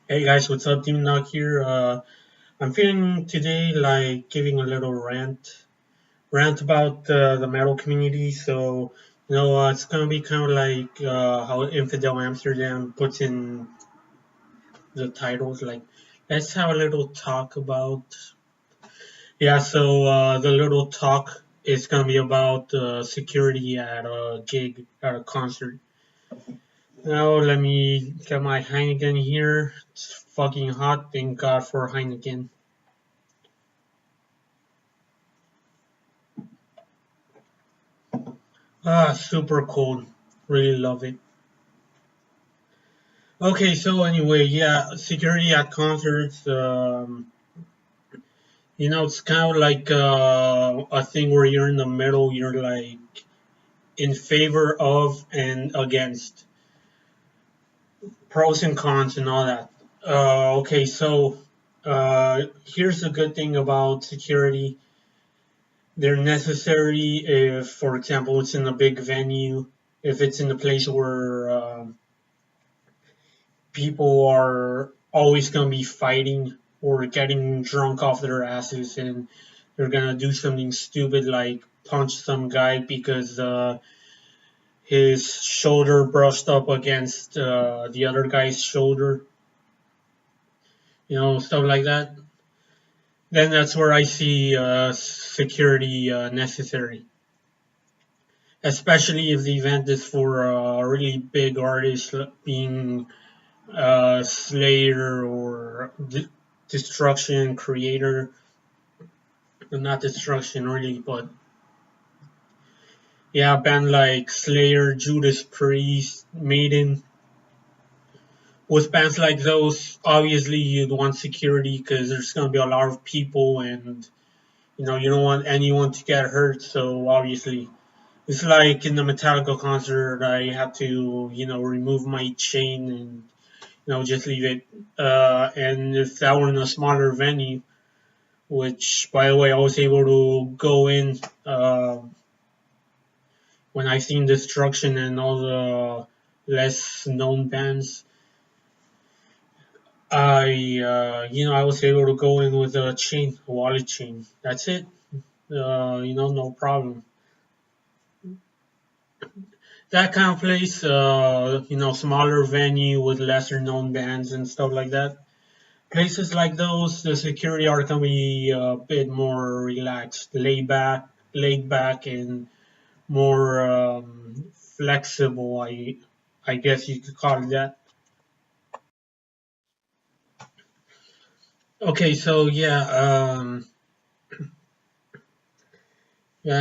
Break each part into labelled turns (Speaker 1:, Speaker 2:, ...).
Speaker 1: Hey guys, what's up? Team Knock here. I'm feeling today like giving a little rant about the metal community. So, it's gonna be kind of like how Infidel Amsterdam puts in the titles. Like, let's have a little talk about. Yeah, so the little talk is gonna be about security at a gig, at a concert. Now, let me get my Heineken here. It's fucking hot. Thank God for Heineken. Super cold. Really love it. Okay, so anyway, yeah, security at concerts. It's kind of like a thing where you're in the middle. You're like in favor of and against, pros and cons and all that. Okay, so here's the good thing about security. They're necessary if, for example, it's in a big venue. If it's in a place where people are always going to be fighting or getting drunk off their asses, and they're going to do something stupid like punch some guy because his shoulder brushed up against the other guy's shoulder, stuff like that. Then that's where I see security necessary, especially if the event is for a really big artist being Slayer or Destruction Creator. Not Destruction really, but yeah, band like Slayer, Judas Priest, Maiden. With bands like those, obviously you'd want security because there's gonna be a lot of people, and you don't want anyone to get hurt. So obviously, it's like in the Metallica concert, I had to remove my chain and just leave it. And if that were in a smaller venue, which by the way I was able to go in. When I seen Destruction and all the less known bands, I was able to go in with a chain, a wallet chain. That's it. No problem. That kind of place, smaller venue with lesser known bands and stuff like that. Places like those, the security are gonna be a bit more relaxed, laid back, and more flexible. I guess you could call it that. Okay, so yeah,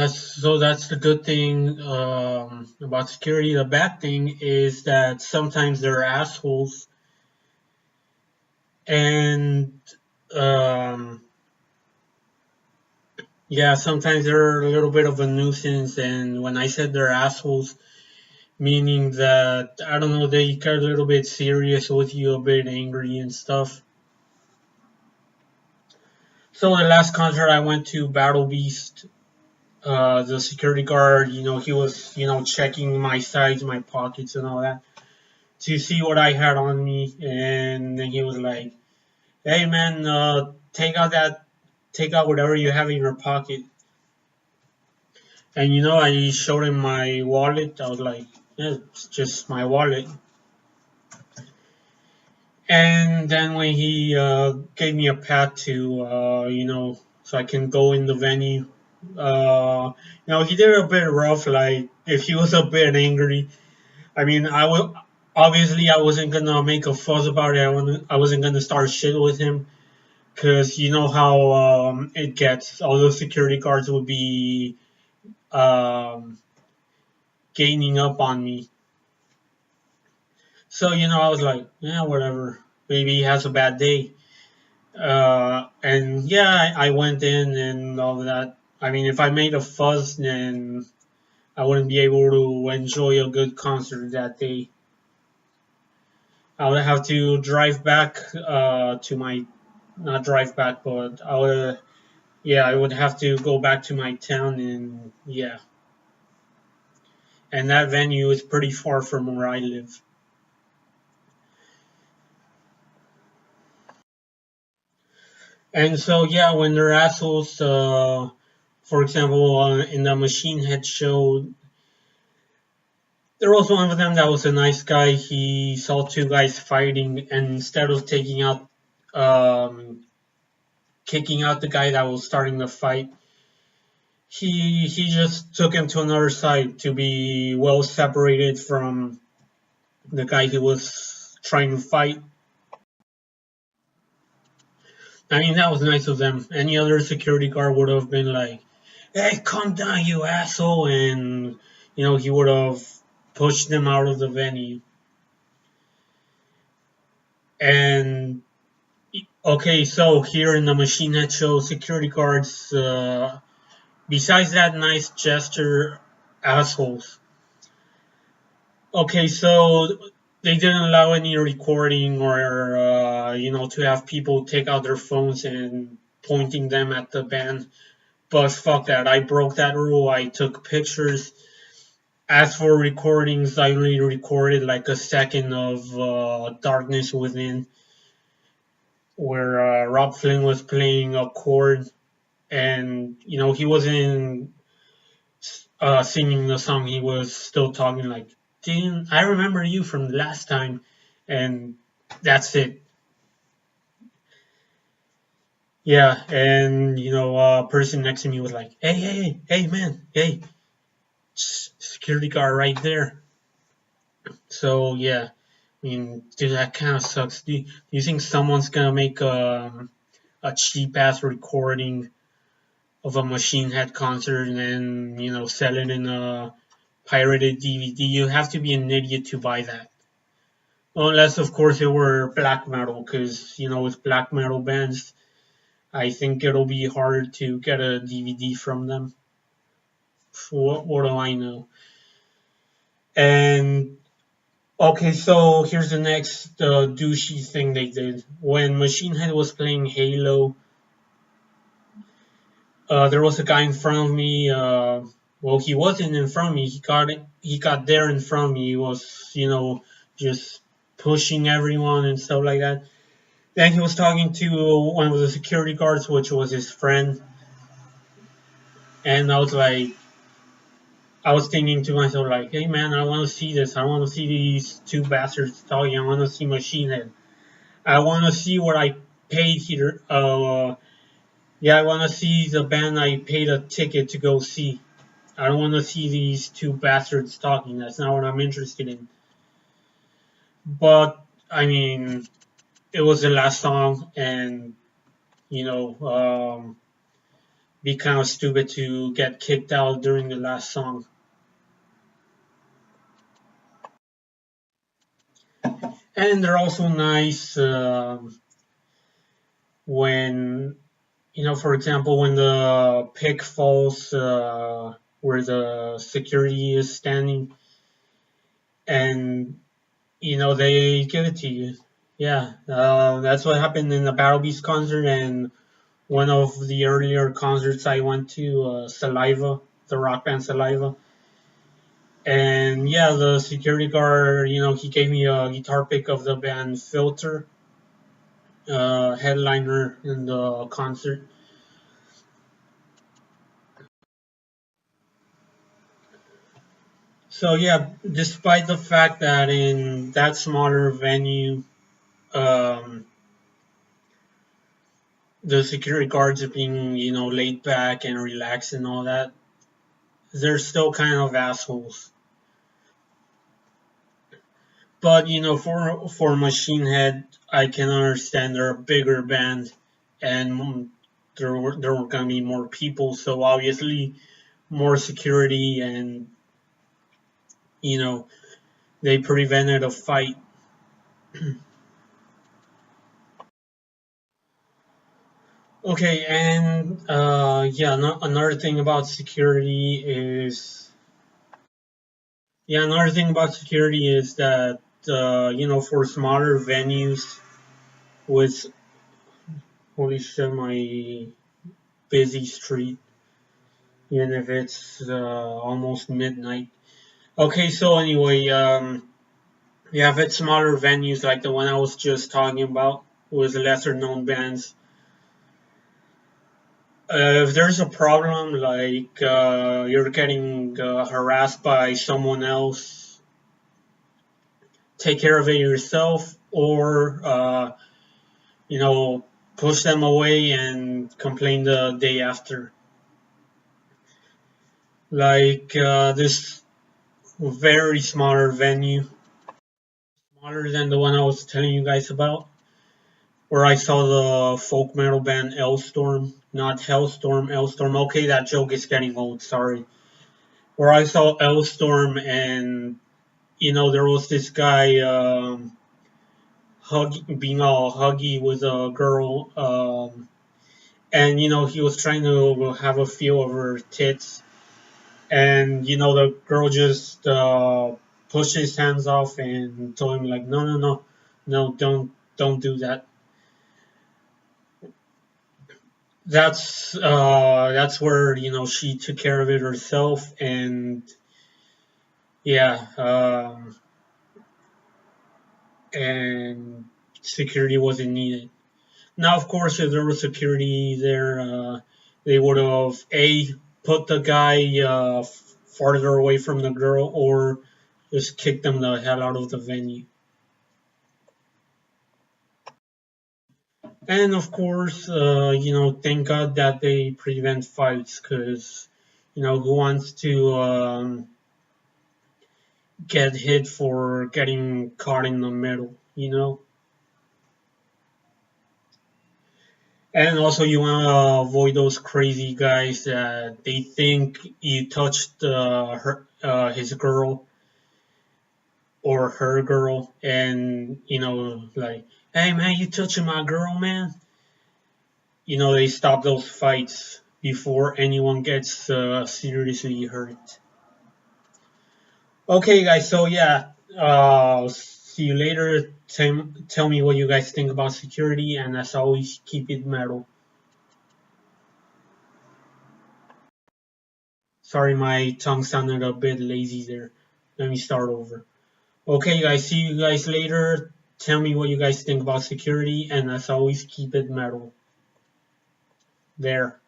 Speaker 1: so that's the good thing about security. The bad thing is that sometimes they're assholes, and um, yeah, sometimes they're a little bit of a nuisance. And when I said they're assholes, meaning that I don't know, they get a little bit serious with you, a bit angry and stuff. So the last concert I went to, Battle Beast, the security guard, he was, checking my sides, my pockets, and all that to see what I had on me, and then he was like, "Hey, man, take out whatever you have in your pocket." And I showed him my wallet. I was like, "Yeah, it's just my wallet." And then when he gave me a pad to, so I can go in the venue, he did it a bit rough. Like if he was a bit angry, I mean, obviously I wasn't gonna make a fuss about it. I wasn't gonna start shit with him because you know how it gets. All those security guards would be um, gaining up on me. So I was like, yeah, whatever. Maybe he has a bad day. And yeah, I went in and all that. I mean, if I made a fuss, then I wouldn't be able to enjoy a good concert that day. I would have to drive back to my, not drive back, but I would have to go back to my town, and yeah, and that venue is pretty far from where I live. And so yeah, when they're assholes, for example, in the Machine Head show, there was one of them that was a nice guy. He saw two guys fighting, and instead of um, kicking out the guy that was starting the fight, he just took him to another side to be well separated from the guy he was trying to fight. I mean, that was nice of them. Any other security guard would have been like, "Hey, calm down, you asshole," and he would have pushed them out of the venue. And okay, so here in the Machine Head show, security guards, besides that nice gesture, assholes. Okay, so they didn't allow any recording or to have people take out their phones and pointing them at the band. But fuck that, I broke that rule. I took pictures. As for recordings, I only recorded like a second of Darkness Within, where Rob Flynn was playing a chord, and he wasn't singing the song. He was still talking like, "Didn't I remember you from the last time?" And that's it. Yeah, and a person next to me was like, "Hey, hey, hey, hey, man, hey, security guard right there." So yeah, I mean, dude, that kind of sucks. Do you think someone's gonna make a cheap ass recording of a Machine Head concert and then sell it in a pirated DVD? You have to be an idiot to buy that. Unless, of course, it were black metal, because with black metal bands, I think it'll be hard to get a DVD from them. What do I know? And okay, so here's the next douchey thing they did. When Machine Head was playing Halo, there was a guy in front of me. Well, he wasn't in front of me. He got there in front of me. He was, just pushing everyone and stuff like that. Then he was talking to one of the security guards, which was his friend. And I was thinking to myself, like, hey man, I want to see this. I want to see these two bastards talking. I want to see Machine Head. I want to see what I paid here. Yeah, I want to see the band I paid a ticket to go see. I don't want to see these two bastards talking. That's not what I'm interested in. But, I mean, it was the last song, and, be kind of stupid to get kicked out during the last song. And they're also nice when, for example, when the pick falls where the security is standing, and they give it to you. Yeah, that's what happened in the Battle Beast concert and one of the earlier concerts I went to, Saliva, the rock band Saliva. And yeah, the security guard, he gave me a guitar pick of the band Filter, headliner in the concert. So yeah, despite the fact that in that smaller venue, um, the security guards are being, laid back and relaxed and all that, they're still kind of assholes. But for Machine Head, I can understand they're a bigger band, and there were gonna be more people, so obviously more security, and you know they prevented a fight. Okay, and yeah, another thing about security is that for smaller venues with holy shit my busy street, even if it's almost midnight. Okay, so anyway, yeah, if it's smaller venues like the one I was just talking about with lesser known bands, if there's a problem, like you're getting harassed by someone else, take care of it yourself, or you know, push them away and complain the day after. Like this very smaller venue, smaller than the one I was telling you guys about, where I saw the folk metal band Elstorm, not Hellstorm, Elstorm. Okay, that joke is getting old, sorry. Where I saw Elstorm, and there was this guy being all huggy with a girl, and he was trying to have a feel of her tits, and the girl just pushed his hands off and told him like, no, no, no, no, don't do that. That's where she took care of it herself, and yeah, and security wasn't needed. Now, of course, if there was security there, they would have put the guy farther away from the girl, or just kicked them the hell out of the venue. And of course, thank God that they prevent fights, because who wants to get hit for getting caught in the middle, And also, you want to avoid those crazy guys that they think you touched his girl or her girl, and like, hey man, you touching my girl, man. They stop those fights before anyone gets seriously hurt. Okay, guys. So yeah, see you later. Tell me what you guys think about security, and as always, keep it metal. Sorry, my tongue sounded a bit lazy there. Let me start over. Okay, guys. See you guys later. Tell me what you guys think about security, and as always, keep it metal. There.